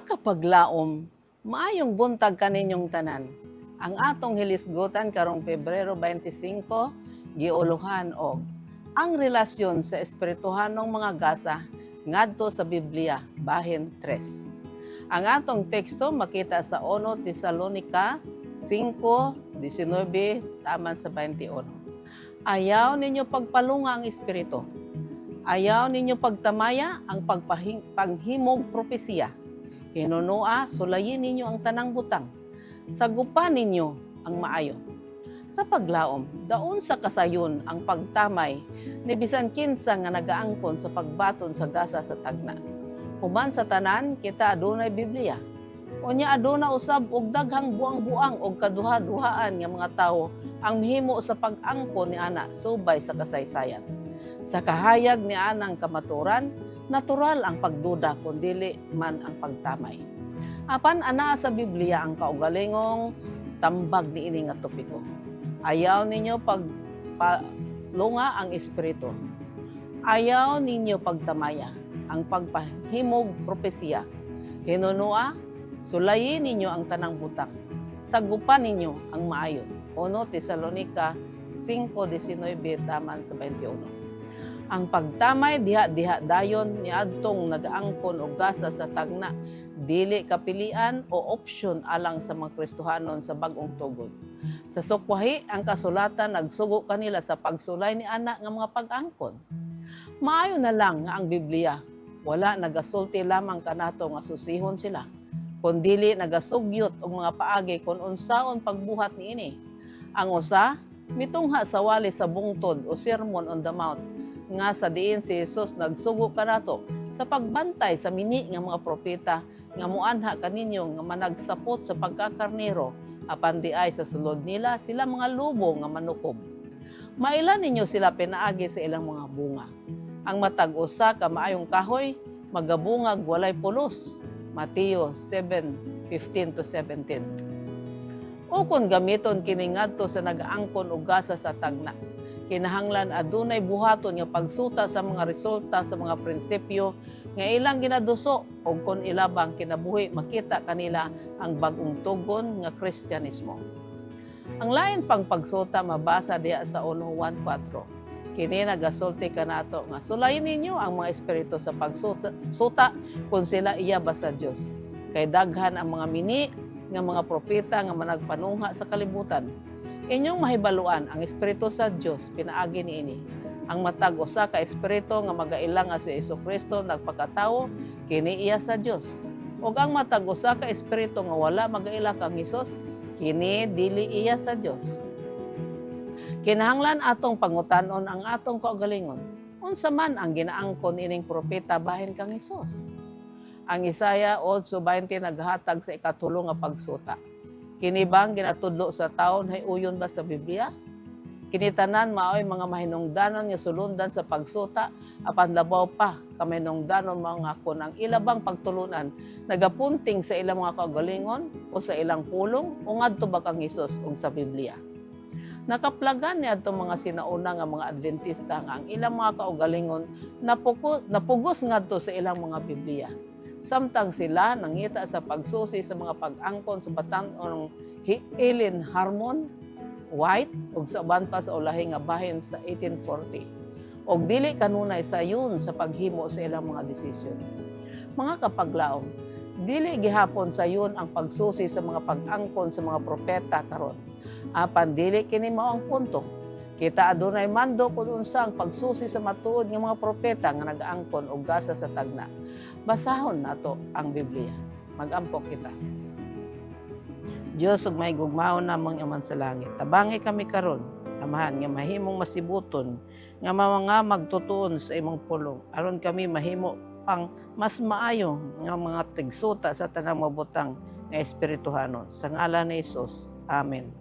Mga kapaglaom, maayong buntag kaninyong tanan. Ang atong hilisgutan karong Pebrero 25, giuluhan og ang relasyon sa espirituhanong mga gasa ngadto sa Biblia, bahin 3. Ang atong teksto makita sa 1 Tesalonica 5:19 taman sa 21. Ayaw ninyo pagpalunga ang espiritu. Ayaw ninyo pagtamaya ang panghimog propesiya. Hinunua, sulayin ninyo ang tanang butang. Sagupan ninyo ang maayo. Kapag laom, daon sa kasayon ang pagtamay ni bisan kinsa nga nagaangkon sa pagbaton sa gasa sa tagna. Human sa tanan, kita adunay Biblia. Unya aduna usab og daghang buang-buang og kaduha-duhaan nga mga tawo ang mihimo sa pag-angkon ni ana subay sa kasaysayan. Sa kahayag ni anang kamaturan, natural ang pagduda kung dili man ang pagtamay. Apan ana sa Biblia ang kaugalingong tambag niini nga topiko. Ayaw ninyo pagpalunga ang espiritu. Ayaw ninyo pagtamaya ang pagpahimog propesiya. Hinunua, sulayin ninyo ang tanang butang. Sagupan ninyo ang maayo. 1 Tesalonica 5:19 taman sa 21. Ang pagtamay diha-diha dayon niadtong nagaangkon og gasa sa tagna, dili kapilian o opsyon alang sa mga Kristohanon sa bag-ong tugon. Sa sukwahi, ang kasulatan nagsugo kanila sa pagsulay ni ana nga mga pag-angkon. Maayo na lang nga ang Biblia wala nagasulti lamang kanato nga susihon sila, kun dili nagasugyot og mga paagi kung unsaon pagbuhat niini. Ang usa mitungha sa wali sa bungtod o Sermon on the Mount nga sa diin si Jesus nagsugo kanato sa pagbantay sa mini nga mga propeta nga muanha kaninyo nga managsapot sa pagkakarnero apan di ay sa sulod nila sila mga lubo nga manukob. Mailan ninyo sila pinaagi sa ilang mga bunga. Ang matag usa ka maayong kahoy magabungag walay pulos. Mateo 7:15-17. O kung gamiton kini ngadto sa nagaangkon og gasa sa tagna, kinahanglan adunay buhaton nga pagsuta sa mga resulta sa mga prinsipyo nga ilang ginaduso o kung ilabang kinabuhi makita kanila ang bagong tugon nga Kristyanismo. Ang lain pang pagsuta mabasa diha sa 1 Juan 4. Kini nagasulti kanato nga sulayin ninyo ang mga espiritu sa pagsuta kung sila iya ba sa Dios. Kay daghan ang mga mini nga mga propeta nga managpanungha sa kalibutan. Inyong mahibaluan ang espiritu sa Dios pinaagi niini. Ang matag usa ka espiritu nga magailang nga si Jesucristo nagpakatawo kini iya sa Dios. Ug ang matag usa ka espiritu nga wala magaila kang Hesus kini dili iya sa Dios. Kinahanglan atong pangutanon ang atong kaugalingon. Unsa man ang ginaangkon ining propeta bahin kang Hesus? Ang Isaiah 8:20 naghatag sa ikatulo nga pagsuta. Kini bang ginatudlo sa taon hay uyon ba sa Biblia? Kini tanan maoy mga mahinungdanon nga sulundan sa pagsuta apan labaw pa ka mahinungdanon mga kun ang ilabang pagtulunan nagapunting sa ilang mga kaugalingon o sa ilang pulong o ngadto ba kang Hesus ug sa Biblia. Nakaplagan niya itong mga sinauna nga mga Adventista nga ang ilang mga kaugalingon napugos ngadto sa ilang mga Biblia. Samtang sila nangita sa pagsusi sa mga pag-angkon sa batan-ong Ellen Harmon White ug sa uban pa sa ulahi nga bahin sa 1840. Og dili kanunay sayon sa paghimo sa ilang mga desisyon. Mga kapaglaom, dili gihapon sayon ang pagsusi sa mga pag-angkon sa mga propeta karon. Apan dili kini mao ang punto. Kita adunay mando kun unsa ang pagsusi sa matuod nga mga propeta nga nagaangkon og gasa sa tagna. Basahon nato ang Biblia. Mag-ampok kita. Dios ug may gugmaon namong Aman sa langit. Tabangi kami karon, Amahan, nga mahimong masibuton, nga mga magtutuon sa imong pulong. Aron kami mahimo pang mas maayo nga mga tigsuta sa tanang mabutang nga espirituhanon. Sa ngalan ni Hesus. Amen.